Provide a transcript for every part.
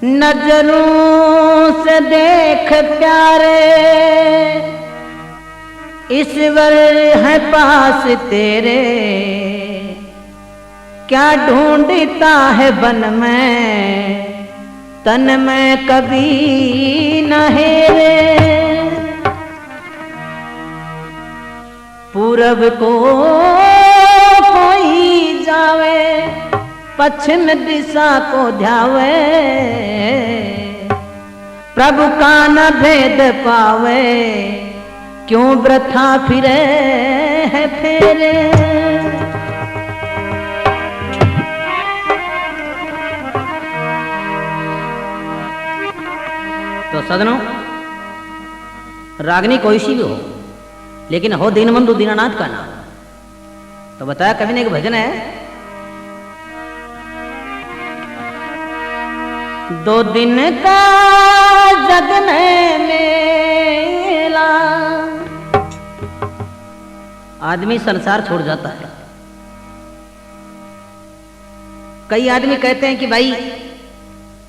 नजरों से देख प्यारे, ईश्वर है पास तेरे, क्या ढूंढता है बन में, तन में कभी न हेरे। पूरब को कोई जावे, पश्चिम दिशा को ध्यावे, प्रभु का न भेद पावे, क्यों वृथा फिरे है फेरे। तो सदनों, रागनी कोई सी भी हो, लेकिन हो दीनबंधु दीनानाथ का नाम। तो बताया कवि ने, एक भजन है, दो दिन का जग में मेला, आदमी संसार छोड़ जाता है। कई आदमी कहते हैं कि भाई,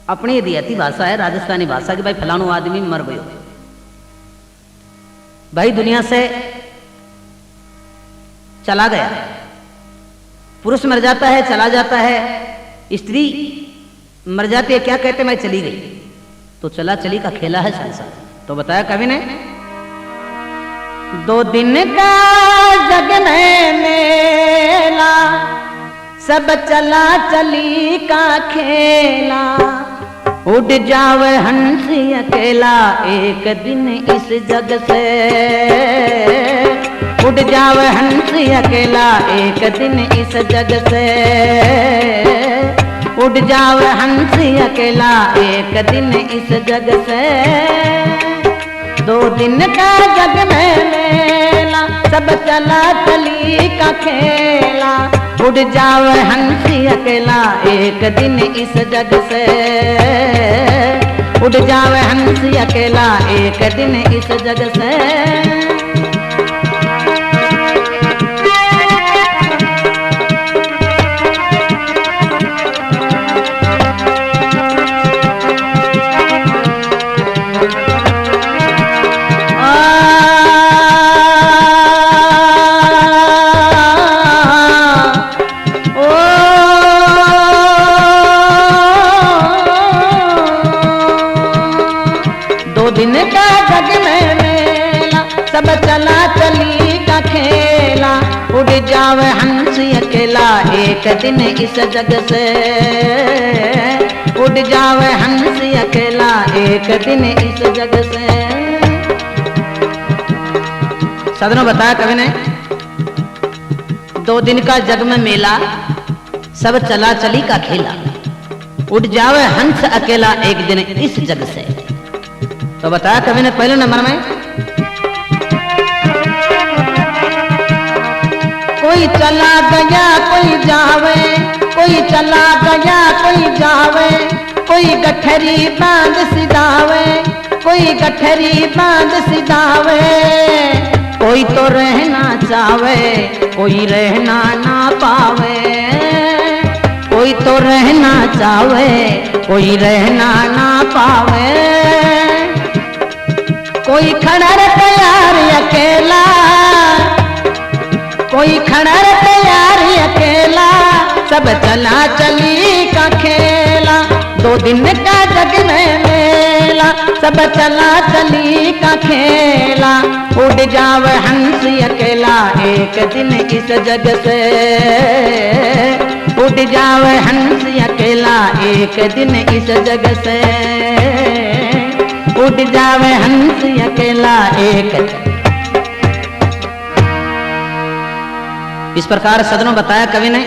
अपनी रियाती भाषा है, राजस्थानी भाषा, कि भाई फलानो आदमी मर गयो। भाई दुनिया से चला गया, पुरुष मर जाता है, चला जाता है, स्त्री मर जाती है, क्या कहते, मैं चली गई। तो चला चली का खेला है संसार। तो बताया कवि ने, दो दिन का जग में मेला, सब चला चली का खेला, उड़ जावे हंसी अकेला, एक दिन इस जग से, उड़ जावे हंसी अकेला, एक दिन इस जग से, उड़ जावे हंसी अकेला, एक दिन इस जग से। दो दिन का जग में मेला, सब चला चली का खेला, उड़ जावे हंसी अकेला, एक दिन इस जग से, उड़ जावे हंसी अकेला, एक दिन इस जग से। दिन का जग में मेला, सब चला चली का खेला, उड़ जावे हंसी अकेला, एक दिन इस जग से, उड़ जावे हंसी अकेला, एक दिन इस जग से। सदनों, बताया कवि ने, दो दिन का जग में मेला, सब चला चली का खेला, उड़ जावे हंस अकेला, एक दिन इस जग से। तो बताया कवि ने पहले नंबर में, कोई चला गया कोई जावे, कोई चला गया कोई जावे, कोई गठरी बांध सिधावे, कोई गठरी बांध सिधावे, कोई तो रहना चावे, कोई रहना ना पावे, कोई तो रहना चावे, कोई रहना ना पावे, कोई खड़ा तैयार अकेला, कोई खड़ा तैयार अकेला, सब चला चली का खेला, दो दिन का जग में मेला, सब चला चली का खेला, उड़ जावे हंसी अकेला, एक दिन इस जग से, उड़ जावे हंसी अकेला, एक दिन इस जग से, उड़ जावे हंसी अकेला, एक। इस प्रकार सदनों, बताया कवि ने,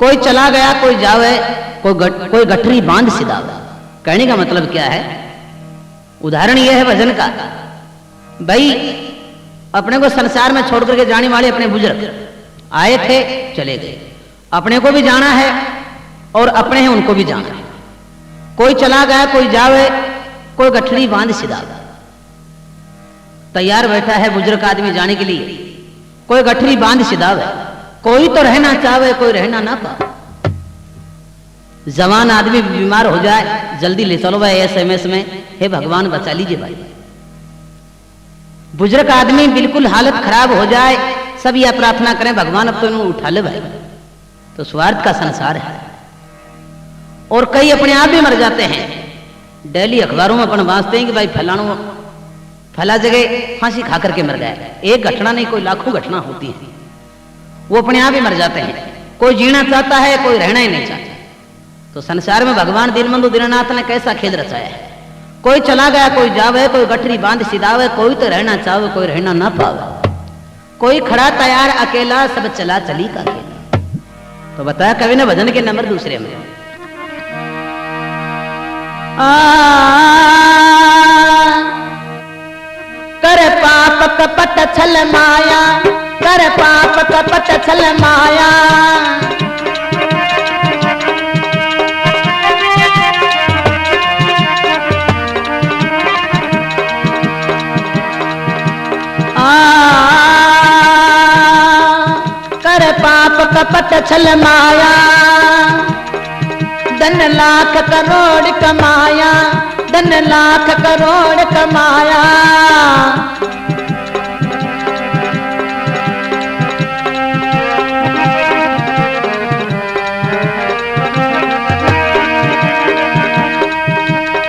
कोई चला गया कोई जावे, कोई गठरी बांध सिधावे। कहने का मतलब क्या है? उदाहरण यह है भजन का, भाई अपने को संसार में छोड़ करके जाने वाले अपने बुजुर्ग आए थे, चले गए, अपने को भी जाना है और अपने हैं उनको भी जाना है। कोई चला गया कोई जावे, कोई गठरी बांध सिधावे, तैयार बैठा है बुजुर्ग आदमी जाने के लिए, कोई गठरी बांध सिधावे, कोई तो रहना चाहे कोई रहना ना पावे। जवान आदमी बीमार हो जाए, जल्दी ले चलो भाई SMS में, हे भगवान बचा लीजिए भाई। बुजुर्ग आदमी बिल्कुल हालत खराब हो जाए, सब यह प्रार्थना करें भगवान अब तो इन्हें उठा ले भाई। तो स्वार्थ का संसार है। और कई अपने आप भी मर जाते हैं। डेली अखबारों में अपन वाँचते हैं कि भाई फला जगह फांसी खा करके मर गया। एक घटना नहीं, कोई लाखों घटना होती है। वो अपने आप ही मर जाते हैं। कोई जीना चाहता है, कोई रहना ही नहीं चाहता। तो संसार में भगवान दीनबंधु दीननाथ ने कैसा खेल रचाया है। कोई चला गया, कोई जावे, कोई गठरी बांध सिदावे, कोई तो रहना चाहे, कोई रहना ना पावे, कोई खड़ा तैयार अकेला, सब चला चली का अकेला। तो बताया कवि ने भजन के नंबर दूसरे में, कर पाप कपट छल माया, कर पाप कपट छल माया, कर पाप कपट छल माया, धन लाख करोड़ कमाया, धन लाख करोड़ कमाया,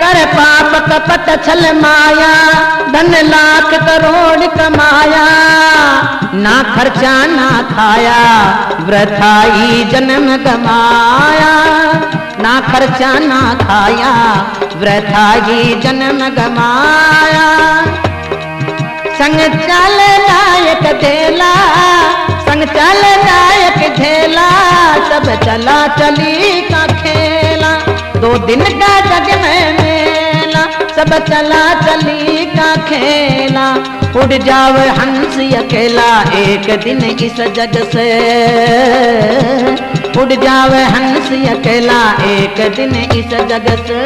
कर पाप कपट छल माया, धन लाख करोड़ कमाया, ना खर्चा ना खाया, वृथा ही जन्म गमाया, ना खर्चा ना खाया, वृथा ही जन्म गमाया, संग चल नायक झेला, संग चल नायक झेला, सब चला चली का खेला, 2 दिन का जग में मेला, सब चला चली का खेला, उड़ जावे हंस अकेला, एक दिन इस जग से, उड़ जावे हंस अकेला, एक दिन इस जग से।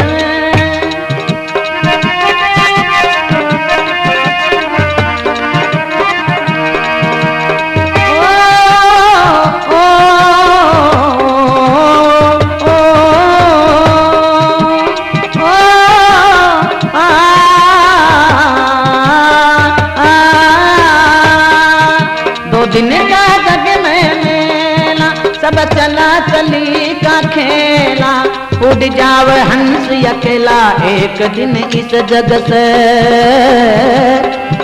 दिन का जग में मेला, सब चला चली का खेला, उड़ जाव हंस अकेला, एक दिन इस जग से,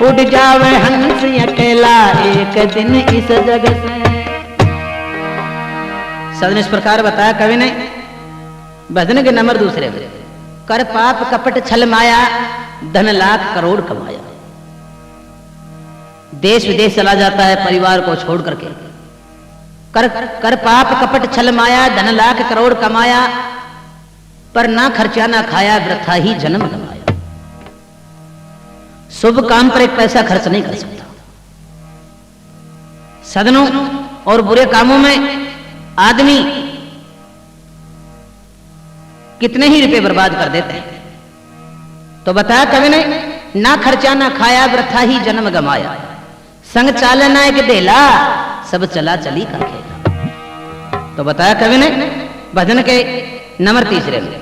उड़ जाव हंस अकेला, एक दिन इस जग से। सदन इस प्रकार बताया कवि ने भजन के नंबर दूसरे में, कर पाप कपट छल माया, धन लाख करोड़ कमाया। देश विदेश चला जाता है परिवार को छोड़ करके, कर पाप कपट छल माया, धन लाख करोड़ कमाया, पर ना खर्चा ना खाया, वृथा ही जन्म गमाया। शुभ काम पर एक पैसा खर्च नहीं कर सकता। सदनों और बुरे कामों में आदमी कितने ही रुपए बर्बाद कर देते हैं। तो बताया कवि ने, ना खर्चा ना खाया, वृथा ही जन्म गमाया, संग चालना एक ढेला, सब चला चली का खेला। तो बताया कवि ने भजन के नंबर तीसरे में,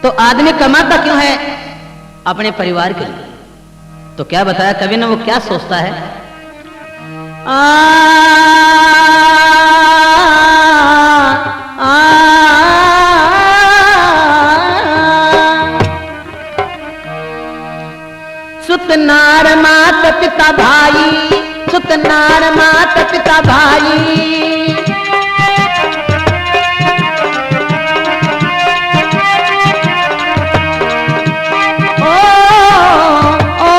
तो आदमी कमाता क्यों है? अपने परिवार के लिए। तो क्या बताया कवि ने, वो क्या सोचता है? सुतनार मात पिता भाई, सुतनार मात पिता भाई, ओ ओ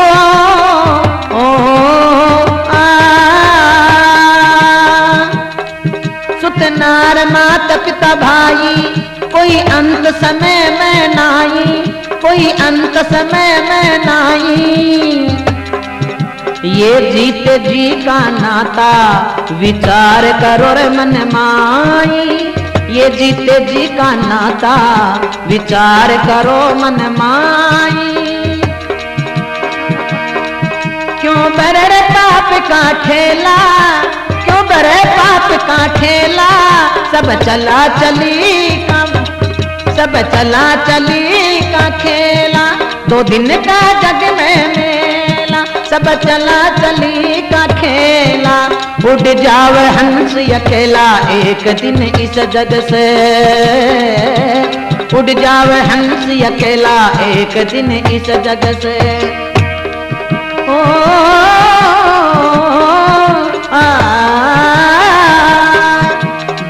ओ आ, सुतनार मात पिता भाई, कोई अंत समय में नाई, कोई अंत समय में नाई, ये जीते जी का नाता, विचार करो रे मन माई, ये जीते जी का नाता, विचार करो मन माई, क्यों बरे पाप का ठेला, क्यों बरे पाप का ठेला, सब चला चली का, सब चला चली का खेला, 2 दिन का जग में मेला, सब चला चली का खेला, उड़ जावे हंस अकेला एक दिन इस जग से, उड़ जावे हंस अकेला एक दिन इस जग से। ओ आ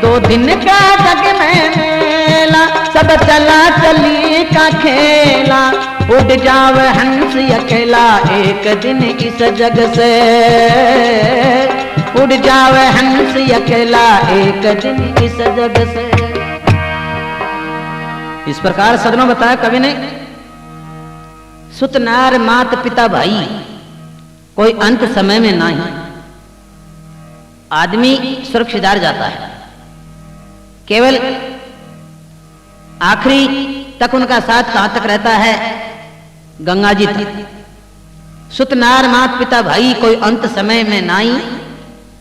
2 दिन का जग में मेला, सब चला चली का खेला, उड़ जावे हंस अकेला एक दिन इस जग से, उड़ जावे हंस अकेला एक दिन इस जग से। इस प्रकार सदनों बताया कवि ने, सुत नार मात पिता भाई कोई अंत समय में नहीं, आदमी सुरक्षिदार जाता है, केवल आखिरी तक उनका साथ कहां तक रहता है, गंगा जी तक। सुत नार मात पिता भाई कोई अंत समय में नाई,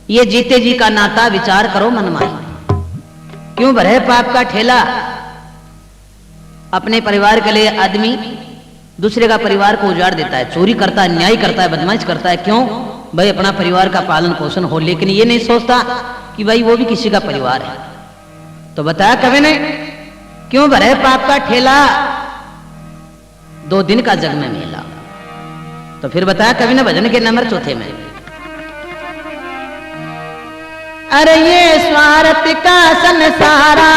ये जीते जी का नाता विचार करो मन माई। क्यों भरे पाप का ठेला, अपने परिवार के लिए आदमी दूसरे का परिवार को उजाड़ देता है, चोरी करता है, अन्याय करता है, बदमाश करता है, क्यों भाई अपना परिवार का पालन पोषण हो, लेकिन ये नहीं सोचता कि भाई वो भी किसी का परिवार है। तो बताया कवि ने, क्यों भरे पाप का ठेला 2 दिन का जग में मेला। तो फिर बताया कवि ने भजन के नंबर 4 में, अरे ये स्वार्थ का संसारा,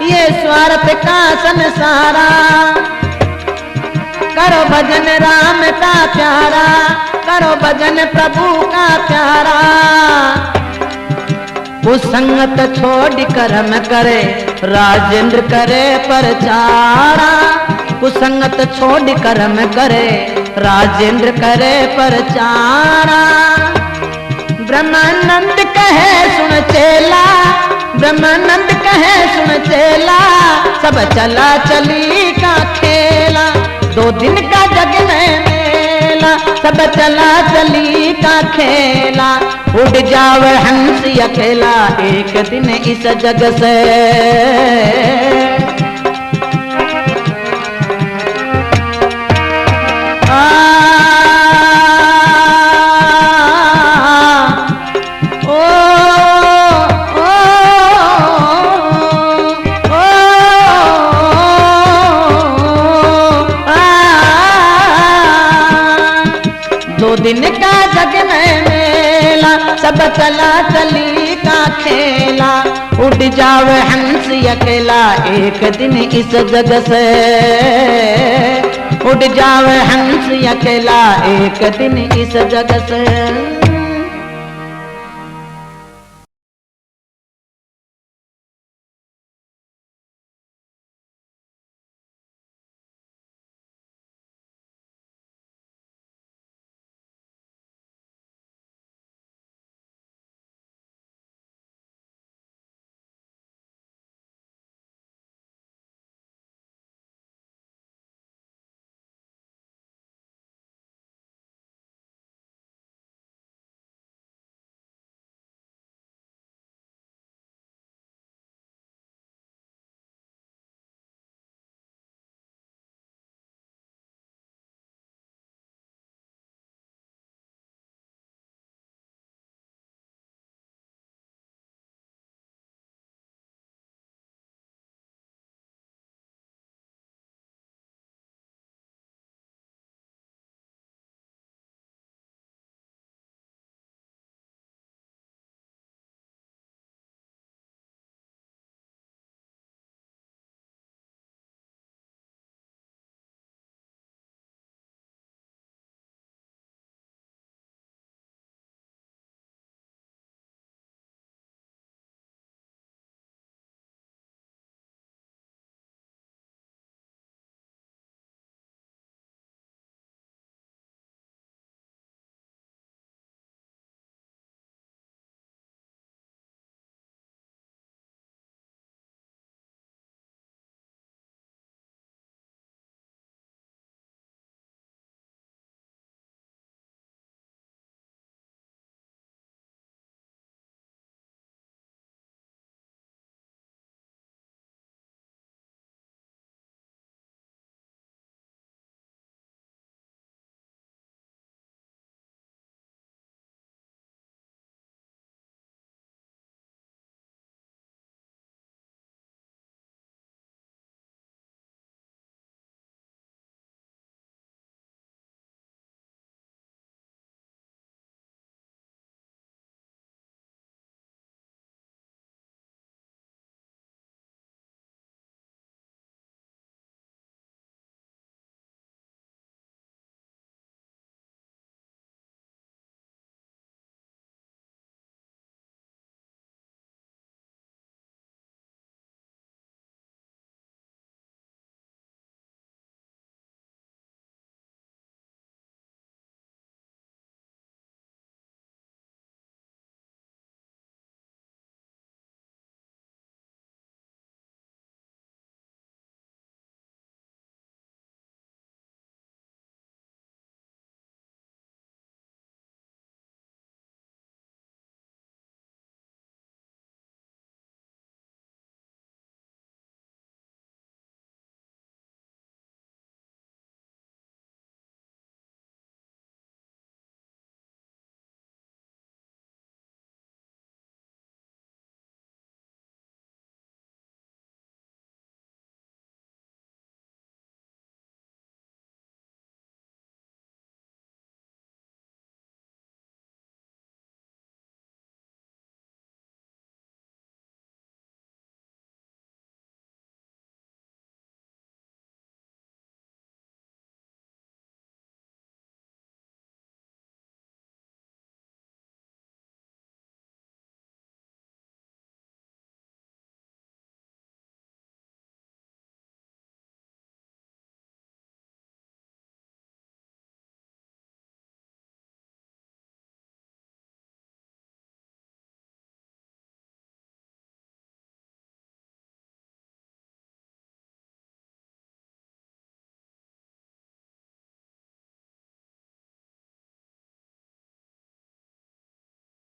ये स्वार्थ का संसारा, करो भजन राम का प्यारा, करो भजन प्रभु का प्यारा, कुसंगत छोड़ कर्म करे, राजेंद्र करे प्रचारा, कुसंगत छोड़ कर्म करे, राजेंद्र करे प्रचारा। ब्रह्मानंद कहे सुन चेला, ब्रह्मानंद कहे सुन चेला, सब चला चली का खेला, 2 दिन का जग में मेला, सब चला चली का खेला, उड़ जावे हंस अकेला एक दिन इस जग से। दिन का जग में मेला, सब चला चली का खेला, उड़ जावे हंस अकेला एक दिन इस जग से, उड़ जावे हंस अकेला एक दिन इस जग से।